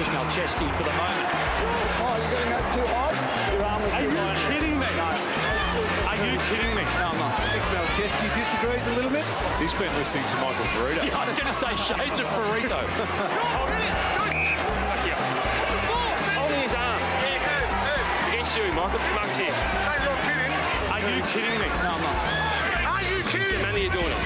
Melcheski for the moment. Oh, you're getting that too high? Your arm was too high. Are you kidding me? No. Are you kidding me? No, I'm not. I think Melcheski disagrees a little bit. He's been listening to Michael Firrito. Yeah, I was going to say shades of Firrito. Holding his arm. Against you, Michael. Mark's here. Say you're kidding. Are you kidding me? No, I'm not. Are you kidding? Man, you're doing it.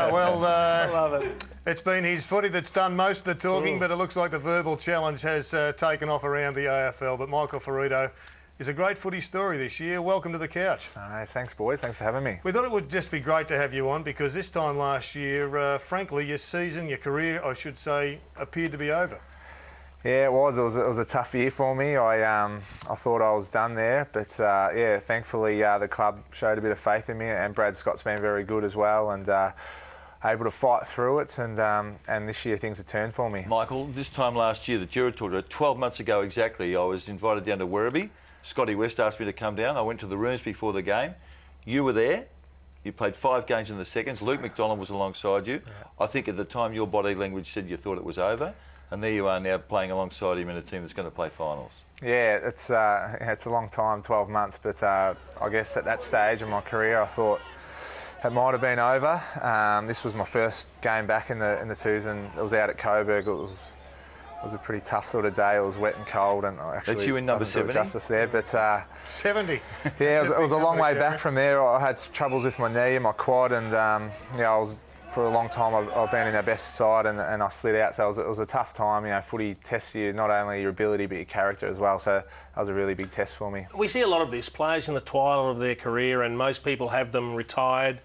I love it. It's been his footy that's done most of the talking, but it looks like the verbal challenge has taken off around the AFL. But Michael Firrito is a great footy story this year. Welcome to the couch. Thanks, boys. Thanks for having me. We thought it would just be great to have you on because this time last year, frankly, your season, your career, I should say, appeared to be over. Yeah, it was. It was a tough year for me. I thought I was done there, but yeah, thankfully the club showed a bit of faith in me, and Brad Scott's been very good as well, and able to fight through it. And this year things have turned for me. Michael, this time last year that Gerard talked about, 12 months ago exactly, I was invited down to Werribee. Scotty West asked me to come down. I went to the rooms before the game. You were there. You played 5 games in the seconds. Luke McDonald was alongside you. I think at the time your body language said you thought it was over. And there you are now playing alongside him in a team that's going to play finals. Yeah, it's a long time, 12 months, but I guess at that stage of my career I thought it might have been over. This was my first game back in the twos, and it was out at Coburg. It was a pretty tough sort of day. It was wet and cold, and I actually that's you in number 70? Justice there, but 70. Yeah, it was a long way back from there. I had troubles with my knee and my quad, and yeah, I was. For a long time, I've been in our best side, and I slid out. So it was a tough time. You know, footy tests you not only your ability but your character as well. So that was a really big test for me. We see a lot of this, players in the twilight of their career, and most people have them retired.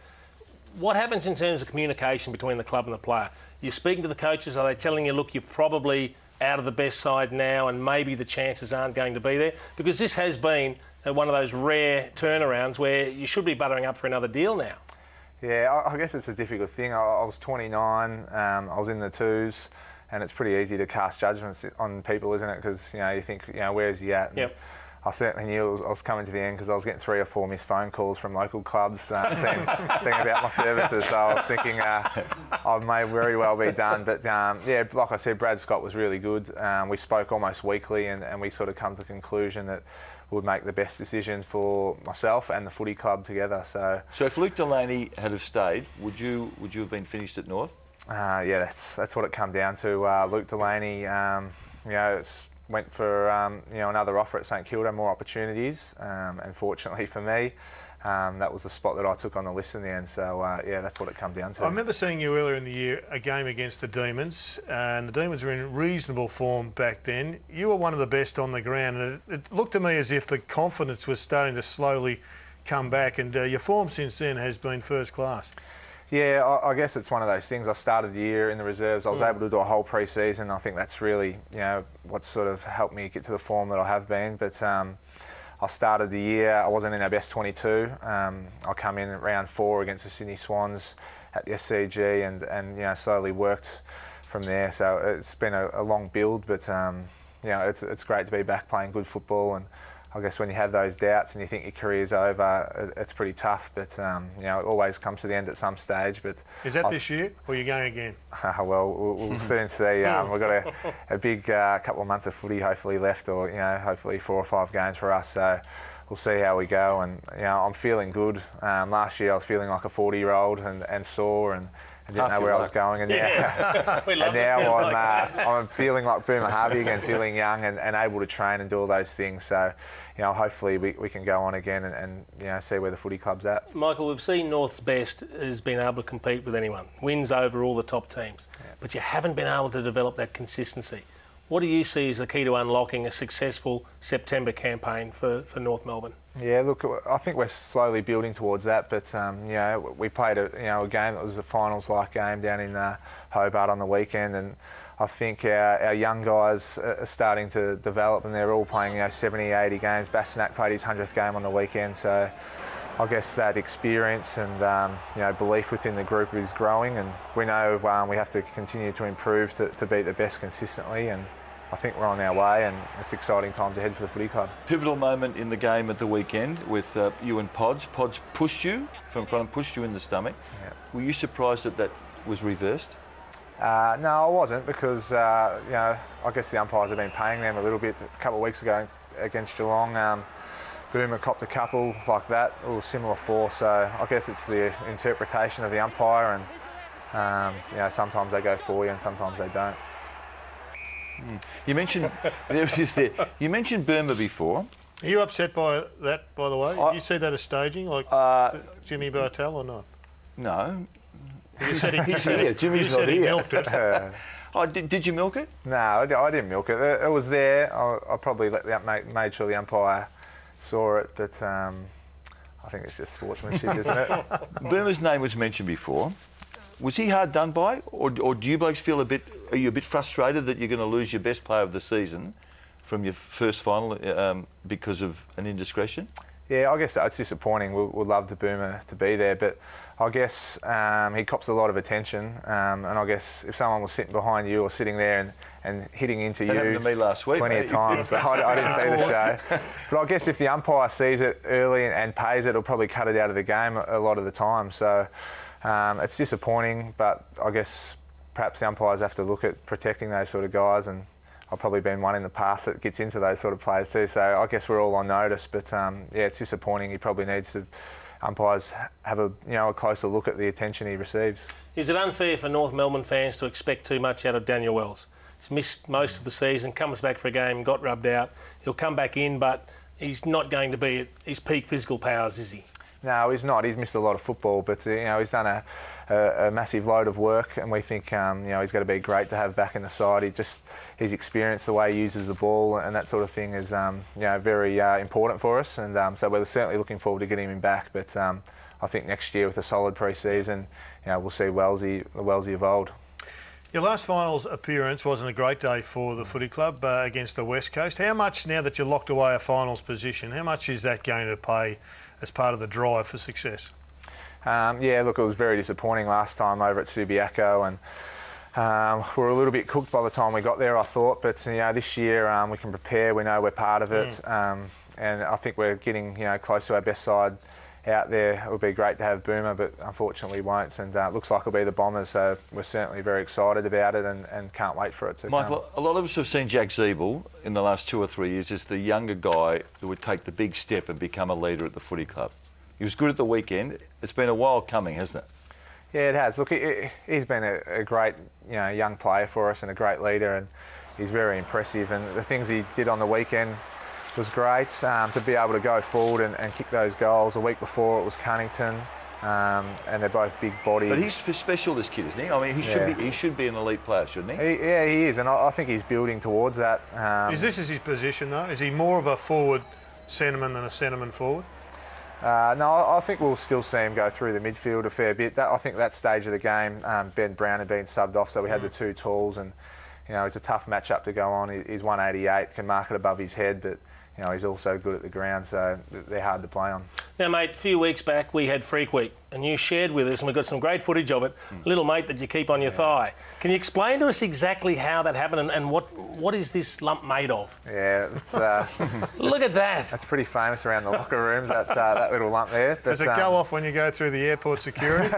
What happens in terms of communication between the club and the player? You're speaking to the coaches. Are they telling you, look, you're probably out of the best side now, and maybe the chances aren't going to be there? Because this has been one of those rare turnarounds where you should be buttering up for another deal now. Yeah, I guess it's a difficult thing. I was 29, I was in the twos, and it's pretty easy to cast judgments on people, isn't it? Because, you know, you think, you know, where's he at? And yep. I certainly knew I was coming to the end because I was getting 3 or 4 missed phone calls from local clubs saying about my services. So I was thinking I may very well be done. But, yeah, like I said, Brad Scott was really good. We spoke almost weekly, and we sort of come to the conclusion that would make the best decision for myself and the footy club together. So if Luke Delaney had have stayed, would you have been finished at North? Yeah, that's what it come down to. Luke Delaney, you know, went for you know, another offer at St Kilda, more opportunities. And fortunately for me, that was the spot that I took on the list in the end. So yeah, that's what it come down to. I remember seeing you earlier in the year, a game against the Demons, and the Demons were in reasonable form back then. You were one of the best on the ground, and it looked to me as if the confidence was starting to slowly come back, and your form since then has been first class. Yeah, I guess it's one of those things. I started the year in the reserves. I was able to do a whole pre-season. I think that's really, you know, what sort of helped me get to the form that I have been. But I started the year, I wasn't in our best 22. I come in at round 4 against the Sydney Swans at the SCG, and you know, slowly worked from there. So it's been a long build, but you know, it's great to be back playing good football. And I guess when you have those doubts and you think your career's over, it's pretty tough. But you know, it always comes to the end at some stage. But is that this year, or are you going again? Well, we'll soon see. We've got a big couple of months of footy hopefully left, or you know, hopefully 4 or 5 games for us. So we'll see how we go. And you know, I'm feeling good. Last year I was feeling like a 40-year-old and sore and didn't know where I was going, and now I'm feeling like Boomer Harvey again, feeling young and able to train and do all those things. So, you know, hopefully we can go on again and you know, see where the footy club's at. Michael, we've seen North's best has been able to compete with anyone, wins over all the top teams, but you haven't been able to develop that consistency. What do you see as the key to unlocking a successful September campaign for North Melbourne? Yeah, look, I think we're slowly building towards that, but you know, we played a game that was a finals-like game down in Hobart on the weekend, and I think our young guys are starting to develop, and they're all playing, you know, 70, 80 games. Bassinak played his 100th game on the weekend, so I guess that experience and you know, belief within the group is growing, and we know we have to continue to improve to beat the best consistently, and I think we're on our way, and it's exciting times ahead for the footy club. Pivotal moment in the game at the weekend with you and Pods. Pods pushed you from front and pushed you in the stomach. Yeah. Were you surprised that was reversed? No, I wasn't because, you know, I guess the umpires have been paying them a little bit. A couple of weeks ago against Geelong, Boomer copped a couple like that, or similar force. So I guess it's the interpretation of the umpire, and you know, sometimes they go for you and sometimes they don't. You mentioned there was this there. You mentioned Burma before. Are you upset by that, by the way? You see that as staging, like Jimmy Bartel, or not? No. You said he, He's here. Jimmy's you said not he here. milked it. Oh, did you milk it? No, I didn't milk it. It was there. I probably made sure the umpire saw it, but I think it's just sportsmanship, isn't it? Burma's name was mentioned before. Was he hard done by, or do you blokes feel are you a bit frustrated that you're going to lose your best player of the season from your first final because of an indiscretion? Yeah, I guess so. It's disappointing. We'd love the Boomer to be there, but I guess he cops a lot of attention. And I guess if someone was sitting behind you or sitting there and hitting into that you happened to me last week, plenty of times. I didn't see the show. But I guess if the umpire sees it early and pays it, it'll probably cut it out of the game a lot of the time. So it's disappointing, but I guess perhaps the umpires have to look at protecting those sort of guys, and I've probably been one in the past that gets into those sort of players too. So I guess we're all on notice, but yeah, it's disappointing. He probably needs to umpires have a closer look at the attention he receives. Is it unfair for North Melbourne fans to expect too much out of Daniel Wells? He's missed most of the season, comes back for a game, got rubbed out. He'll come back in, but he's not going to be at his peak physical powers, is he? No, he's not. He's missed a lot of football, but you know, he's done a massive load of work, and we think you know, he's going to be great to have back in the side. His experience, the way he uses the ball, and that sort of thing is you know, very important for us, and so we're certainly looking forward to getting him back. But I think next year with a solid pre-season, you know, we'll see Wellsy of old. Your last finals appearance wasn't a great day for the footy club against the West Coast. How much, now that you're locked away a finals position, how much is that going to pay as part of the drive for success? Yeah, look, it was very disappointing last time over at Subiaco, and we were a little bit cooked by the time we got there, I thought. But you know, this year we can prepare. We know we're part of it, and I think we're getting, you know, close to our best side out there. It would be great to have Boomer, but unfortunately won't, and it looks like it'll be the Bombers, so we're certainly very excited about it and can't wait for it to Michael, come. a lot of us have seen Jack Ziebell in the last 2 or 3 years as the younger guy that would take the big step and become a leader at the footy club. He was good at the weekend. It's been a while coming, hasn't it? Yeah, it has. Look, he's been a great, you know, young player for us and a great leader, and he's very impressive, and the things he did on the weekend was great. To be able to go forward and kick those goals. The week before it was Cunnington, and they're both big bodies. But he's special, this kid, isn't he? I mean, he should be an elite player, shouldn't he? Yeah, he is, and I think he's building towards that. Is this his position though? Is he more of a forward centreman than a centreman forward? No, I think we'll still see him go through the midfield a fair bit. I think that stage of the game, Ben Brown had been subbed off, so we had the two talls, and you know, it's a tough matchup to go on. He's 188, can mark it above his head, but you know, he's also good at the ground, so they're hard to play on. Now, mate, a few weeks back we had Freak Week, and you shared with us, and we've got some great footage of it, a little mate that you keep on your thigh. Can you explain to us exactly how that happened and what is this lump made of? Yeah, it's, look at that. That's pretty famous around the locker rooms, that little lump there. But, does it go off when you go through the airport security?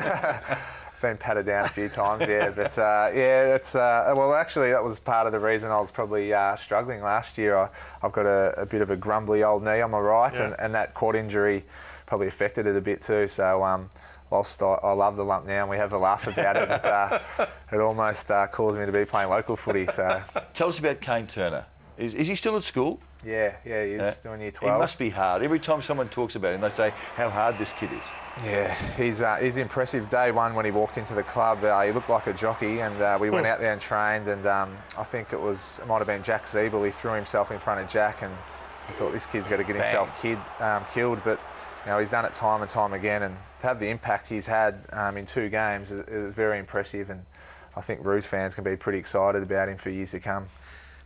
Been patted down a few times, yeah, but yeah, it's well, actually, that was part of the reason I was probably struggling last year. I've got a bit of a grumbly old knee on my right, and that quad injury probably affected it a bit too. So whilst I love the lump now and we have a laugh about it, it almost caused me to be playing local footy. So tell us about Kane Turner. Is he still at school? Yeah, he's doing year 12. He must be hard. Every time someone talks about him, they say how hard this kid is. Yeah, he's impressive. Day one when he walked into the club, he looked like a jockey, and we went out there and trained, and I think it might have been Jack Ziebell. He threw himself in front of Jack, and I thought this kid's got to get himself killed, but you know, he's done it time and time again, and to have the impact he's had in 2 games is very impressive, and I think Roos fans can be pretty excited about him for years to come.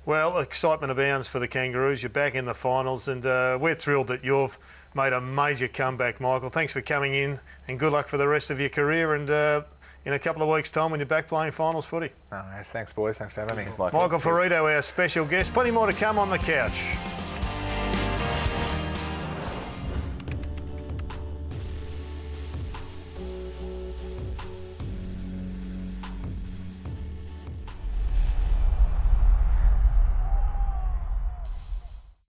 Well, excitement abounds for the Kangaroos. You're back in the finals, and we're thrilled that you've made a major comeback, Michael. Thanks for coming in, and good luck for the rest of your career, and in a couple of weeks' time when you're back playing finals footy. No, thanks, boys. Thanks for having me. Michael Firrito, our special guest. Plenty more to come on the couch.